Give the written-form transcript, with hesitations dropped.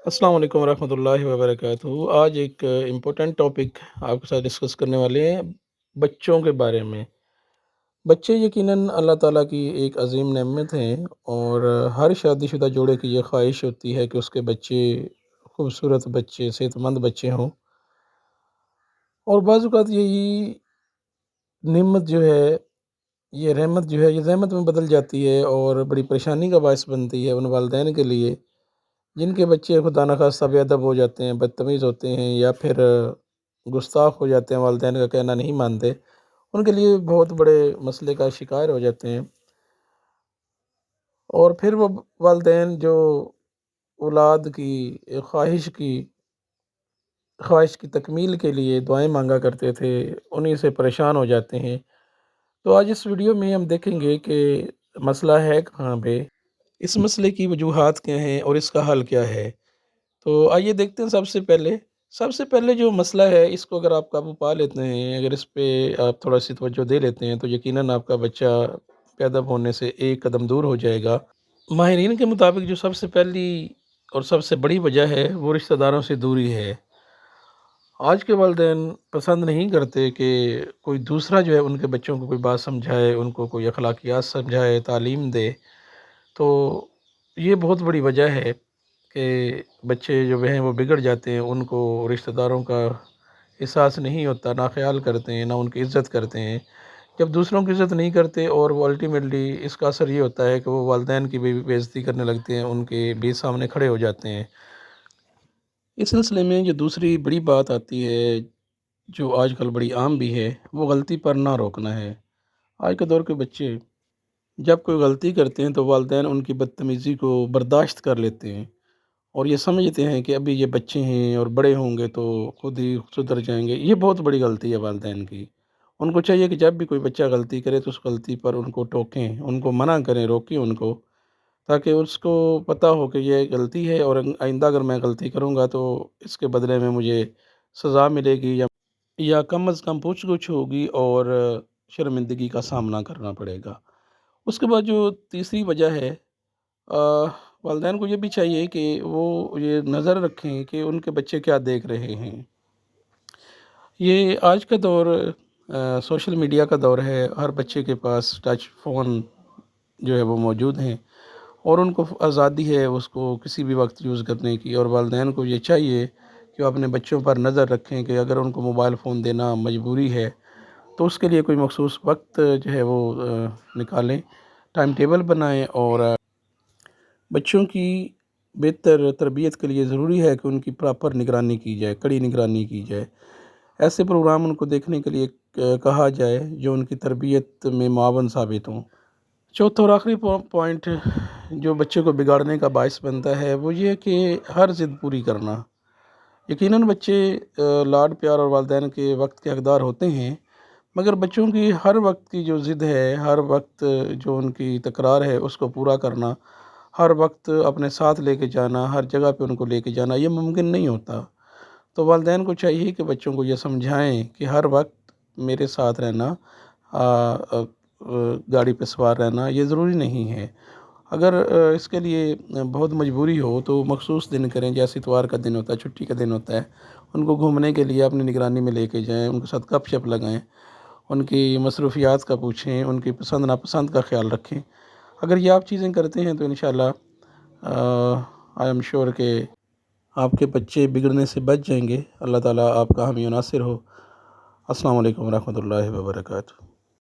अस्सलाम वालेकुम वरहमतुल्लाहि वबरकातुहू। आज एक इम्पोर्टेंट टॉपिक आपके साथ डिस्कस करने वाले हैं, बच्चों के बारे में। बच्चे यकीनन अल्लाह ताला की एक अजीम नेमत हैं और हर शादीशुदा जोड़े की ये ख्वाहिश होती है कि उसके बच्चे खूबसूरत बच्चे, सेहतमंद बच्चे हों। और बाज़ औक़ात यही नेमत जो है, ये रहमत जो है, ये ज़हमत में बदल जाती है और बड़ी परेशानी का बायस बनती है उन वालिदैन के लिए जिनके बच्चे खुदा न खास्ता बेअदब हो जाते हैं, बदतमीज़ होते हैं या फिर गुस्ताख हो जाते हैं, वालिदैन का कहना नहीं मानते। उनके लिए बहुत बड़े मसले का शिकार हो जाते हैं। और फिर वो वालिदैन जो औलाद की ख्वाहिश की तकमील के लिए दुआएँ मांगा करते थे, उन्हीं से परेशान हो जाते हैं। तो आज इस वीडियो में हम देखेंगे कि मसला है कहाँ पे, इस मसले की वजूहात क्या हैं और इसका हल क्या है। तो आइए देखते हैं। सबसे पहले जो मसला है, इसको अगर आप काबू पा लेते हैं, अगर इस पे आप थोड़ा-सी तवज्जो दे लेते हैं, तो यकीनन आपका बच्चा पैदा होने से एक कदम दूर हो जाएगा। माहिरीन के मुताबिक जो सबसे पहली और सबसे बड़ी वजह है, वो रिश्तेदारों से दूरी है। आज के वालिदैन पसंद नहीं करते कि कोई दूसरा जो है उनके बच्चों को कोई बात समझाए, उनको कोई अखलाकियात समझाए, तालीम दे। तो ये बहुत बड़ी वजह है कि बच्चे जो हैं वो बिगड़ जाते हैं, उनको रिश्तेदारों का एहसास नहीं होता, ना ख़याल करते हैं, ना उनकी इज़्ज़त करते हैं। जब दूसरों की इज़्ज़त नहीं करते और वो अल्टीमेटली इसका असर ये होता है कि वो वालिदैन की भी बेइज़्ज़ती करने लगते हैं, उनके भी सामने खड़े हो जाते हैं। इस सिलसिले में जो दूसरी बड़ी बात आती है, जो आजकल बड़ी आम भी है, वो गलती पर ना रोकना है। आज के दौर के बच्चे जब कोई गलती करते हैं तो वालिदैन उनकी बदतमीज़ी को बर्दाश्त कर लेते हैं और ये समझते हैं कि अभी ये बच्चे हैं और बड़े होंगे तो खुद ही सुधर जाएंगे। ये बहुत बड़ी गलती है वालिदैन की। उनको चाहिए कि जब भी कोई बच्चा गलती करे तो उस गलती पर उनको टोकें, उनको मना करें, रोकें उनको, ताकि उसको पता हो कि ये गलती है और आइंदा अगर मैं गलती करूँगा तो इसके बदले में मुझे सज़ा मिलेगी या कम अज़ कम पूछ-गुछ होगी और शर्मिंदगी का सामना करना पड़ेगा। उसके बाद जो तीसरी वजह है, अ, वालिदैन को ये भी चाहिए कि वो ये नज़र रखें कि उनके बच्चे क्या देख रहे हैं। ये आज का दौर सोशल मीडिया का दौर है। हर बच्चे के पास टच फ़ोन जो है वो मौजूद हैं और उनको आज़ादी है उसको किसी भी वक्त यूज़ करने की। और वालिदैन को ये चाहिए कि वो अपने बच्चों पर नज़र रखें कि अगर उनको मोबाइल फ़ोन देना मजबूरी है तो उसके लिए कोई मख़सूस वक्त जो है वो निकालें, टाइम टेबल बनाएं। और बच्चों की बेहतर तरबियत के लिए ज़रूरी है कि उनकी प्रॉपर निगरानी की जाए, कड़ी निगरानी की जाए। ऐसे प्रोग्राम उनको देखने के लिए कहा जाए जो उनकी तरबियत में मुआवन साबित हों। चौथा और आखिरी पॉइंट जो बच्चे को बिगाड़ने का बायस बनता है, वो ये है कि हर ज़िद पूरी करना। यकीनन बच्चे लाड प्यार और वालिदैन के वक्त के हकदार होते हैं, मगर बच्चों की हर वक्त की जो ज़िद है, हर वक्त जो उनकी तकरार है उसको पूरा करना, हर वक्त अपने साथ लेके जाना, हर जगह पे उनको लेके जाना, ये मुमकिन नहीं होता। तो वालिदैन को चाहिए कि बच्चों को ये समझाएं कि हर वक्त मेरे साथ रहना, गाड़ी पे सवार रहना ये ज़रूरी नहीं है। अगर इसके लिए बहुत मजबूरी हो तो मखसूस दिन करें, जैसे इतवार का दिन होता है, छुट्टी का दिन होता है, उनको घूमने के लिए अपनी निगरानी में लेके जाएं, उनके साथ गपशप लगाएं, उनकी मसरूफियात का पूछें, उनकी पसंद नापसंद का ख़्याल रखें। अगर ये आप चीज़ें करते हैं तो इंशाल्लाह आई एम श्योर कि आपके बच्चे बिगड़ने से बच जाएंगे। अल्लाह ताला आपका हामी नासिर हो। अस्सलाम वालेकुम रहमतुल्लाहि व बरकातहू।